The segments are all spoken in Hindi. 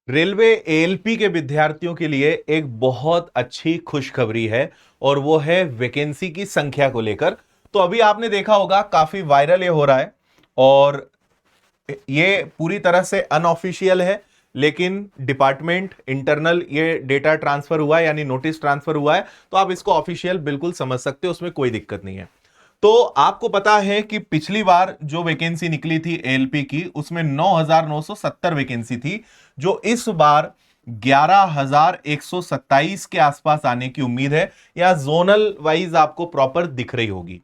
रेलवे एएलपी के विद्यार्थियों के लिए एक बहुत अच्छी खुशखबरी है और वो है वैकेंसी की संख्या को लेकर। तो अभी आपने देखा होगा काफी वायरल ये हो रहा है और ये पूरी तरह से अनऑफिशियल है, लेकिन डिपार्टमेंट इंटरनल ये डेटा ट्रांसफर हुआ है, यानी नोटिस ट्रांसफर हुआ है, तो आप इसको ऑफिशियल बिल्कुल समझ सकते हो, उसमें कोई दिक्कत नहीं है। तो आपको पता है कि पिछली बार जो वैकेंसी निकली थी एएलपी की, उसमें 9,970 वैकेंसी थी, जो इस बार 11,127 के आसपास आने की उम्मीद है, या जोनल वाइज आपको प्रॉपर दिख रही होगी।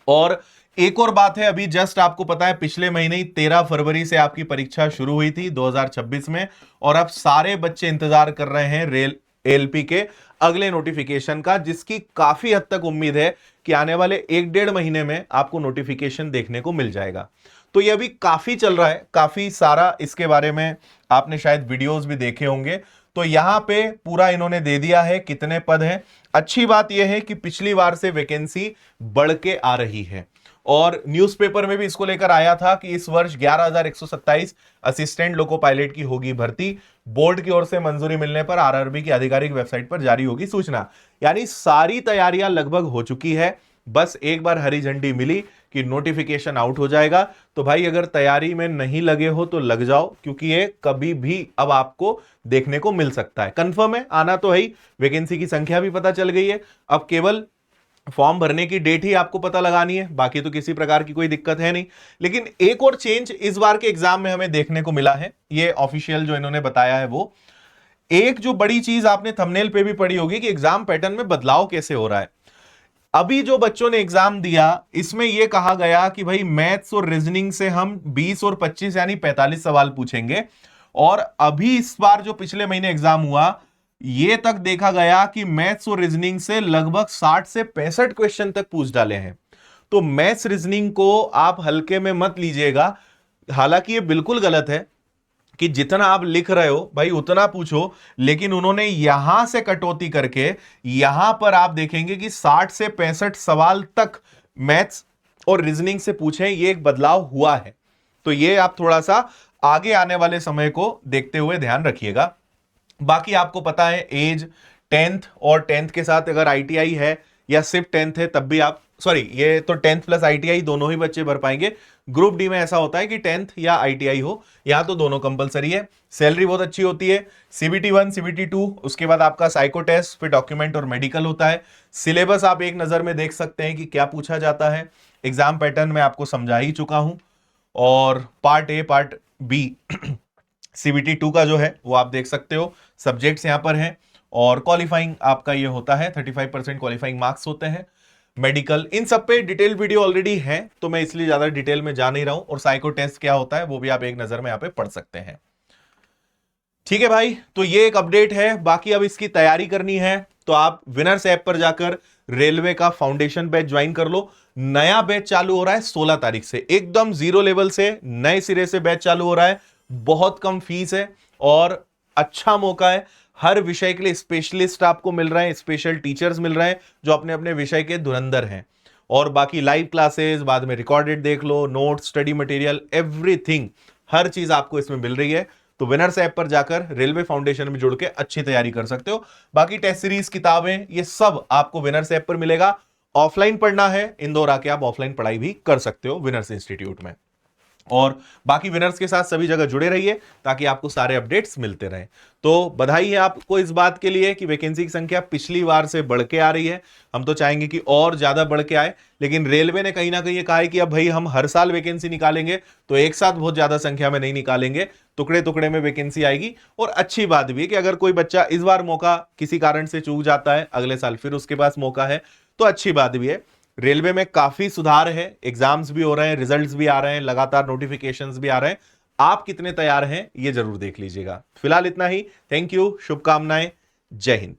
और एक और बात है, अभी जस्ट आपको पता है पिछले महीने ही 13 फरवरी से आपकी परीक्षा शुरू हुई थी 2026 में, और अब सारे बच्चे इंतजार कर रहे हैं रेल एएलपी के अगले नोटिफिकेशन का, जिसकी काफी हद तक उम्मीद है कि आने वाले 1-1.5 महीने में आपको नोटिफिकेशन देखने को मिल जाएगा। तो ये अभी काफी चल रहा है, काफी सारा इसके बारे में आपने शायद वीडियोस भी देखे होंगे। तो यहां पे पूरा इन्होंने दे दिया है कितने पद हैं। अच्छी बात यह है कि पिछली बार से वैकेंसी बढ़ के आ रही है, और न्यूज़पेपर में भी इसको लेकर आया था कि इस वर्ष 11,127 असिस्टेंट लोको पायलट की होगी भर्ती। बोर्ड की ओर से मंजूरी मिलने पर आरआरबी की आधिकारिक वेबसाइट पर जारी होगी सूचना। यानी सारी तैयारियां लगभग हो चुकी है, बस एक बार हरी झंडी मिली कि नोटिफिकेशन आउट हो जाएगा। तो भाई अगर तैयारी में नहीं लगे हो तो लग जाओ, क्योंकि ये कभी भी अब आपको देखने को मिल सकता है। कंफर्म है, आना तो है ही, वैकेंसी की संख्या भी पता चल गई है, अब केवल फॉर्म भरने की डेट ही आपको पता लगानी है, बाकी तो किसी प्रकार की कोई दिक्कत है नहीं। लेकिन एक और चेंज इस बार के एग्जाम में हमें देखने को मिला है, ये ऑफिशियल जो इन्होंने बताया है वो। एक जो बड़ी चीज आपने थंबनेल पे भी पढ़ी होगी कि एग्जाम पैटर्न में बदलाव कैसे हो रहा है। अभी जो बच्चों ने एग्जाम दिया, इसमें यह कहा गया कि भाई मैथ्स और रीजनिंग से हम 20 और 25 यानी 45 सवाल पूछेंगे, और अभी इस बार जो पिछले महीने एग्जाम हुआ, ये तक देखा गया कि मैथ्स और रीजनिंग से लगभग 60 से 65 क्वेश्चन तक पूछ डाले हैं। तो मैथ्स रीजनिंग को आप हल्के में मत लीजिएगा, हालांकि ये बिल्कुल गलत है कि जितना आप लिख रहे हो भाई उतना पूछो, लेकिन उन्होंने यहां से कटौती करके यहां पर आप देखेंगे कि 60 से 65 सवाल तक मैथ्स और रीजनिंग से पूछे, ये एक बदलाव हुआ है। तो ये आप थोड़ा सा आगे आने वाले समय को देखते हुए ध्यान रखिएगा। बाकी आपको पता है एज 10th और 10th के साथ अगर आईटीआई है या सिर्फ 10th है तब भी आप, सॉरी ये तो 10th प्लस आईटीआई दोनों ही बच्चे भर पाएंगे। ग्रुप डी में ऐसा होता है कि 10th या आईटीआई हो, यहां तो दोनों कंपलसरी है। सैलरी बहुत अच्छी होती है। सीबीटी 1 सीबीटी 2, उसके बाद आपका साइको टेस्ट, फिर डॉक्यूमेंट और मेडिकल होता है। सिलेबस आप एक नजर में देख सकते हैं कि क्या पूछा जाता है। एग्जाम पैटर्न में आपको समझा ही चुका हूं, और part A part B CBT 2 का जो है वो आप देख सकते हो, सब्जेक्ट्स यहां पर हैं, और क्वालिफाइंग आपका ये होता है 35% क्वालिफाइंग मार्क्स होते हैं। मेडिकल, इन सब पे डिटेल वीडियो ऑलरेडी है, तो मैं इसलिए ज्यादा डिटेल में जा नहीं रहा हूं, और साइको टेस्ट क्या होता है वो भी आप एक नजर में यहां पे पढ़ सकते हैं। ठीक है भाई, तो ये एक अपडेट है। बाकी अब इसकी तैयारी करनी है तो आप विनर्स ऐप पर जाकर रेलवे का फाउंडेशन बैच ज्वाइन कर लो। नया बैच चालू हो रहा है 16 तारीख से, एकदम जीरो लेवल से नए सिरे से बैच चालू हो रहा है। बहुत कम फीस है और अच्छा मौका है। हर विषय के लिए स्पेशलिस्ट आपको मिल रहे हैं, स्पेशल टीचर्स मिल रहे हैं जो अपने अपने विषय के धुरंधर हैं। और बाकी लाइव क्लासेस, बाद में रिकॉर्डेड देख लो, नोट, स्टडी मटेरियल, एवरीथिंग, हर चीज आपको इसमें मिल रही है। तो विनर्स ऐप पर जाकर रेलवे फाउंडेशन में जुड़ के अच्छी तैयारी कर सकते हो। बाकी टेस्ट सीरीज, किताबें, ये सब आपको विनर्स ऐप पर मिलेगा। ऑफलाइन पढ़ना है इंदौर आके आप ऑफलाइन पढ़ाई भी कर सकते हो विनर्स इंस्टीट्यूट में। और बाकी विनर्स के साथ सभी जगह जुड़े रहिए ताकि आपको सारे अपडेट्स मिलते रहें। तो बधाई है आपको इस बात के लिए कि वैकेंसी की संख्या पिछली बार से बढ़ के आ रही है। हम तो चाहेंगे कि और ज्यादा बढ़ के आए, लेकिन रेलवे ने कहीं ना कहीं ये कहा है कि अब भाई हम हर साल वैकेंसी निकालेंगे तो एक साथ बहुत ज्यादा संख्या में नहीं निकालेंगे, टुकड़े टुकड़े में वैकेंसी आएगी। और अच्छी बात भी है कि अगर कोई बच्चा इस बार मौका किसी कारण से चूक जाता है, अगले साल फिर उसके पास मौका है, तो अच्छी बात भी है। रेलवे में काफी सुधार है, एग्जाम्स भी हो रहे हैं, रिजल्ट्स भी आ रहे हैं, लगातार नोटिफिकेशंस भी आ रहे हैं। आप कितने तैयार हैं ये जरूर देख लीजिएगा। फिलहाल इतना ही। थैंक यू, शुभकामनाएं, जय हिंद।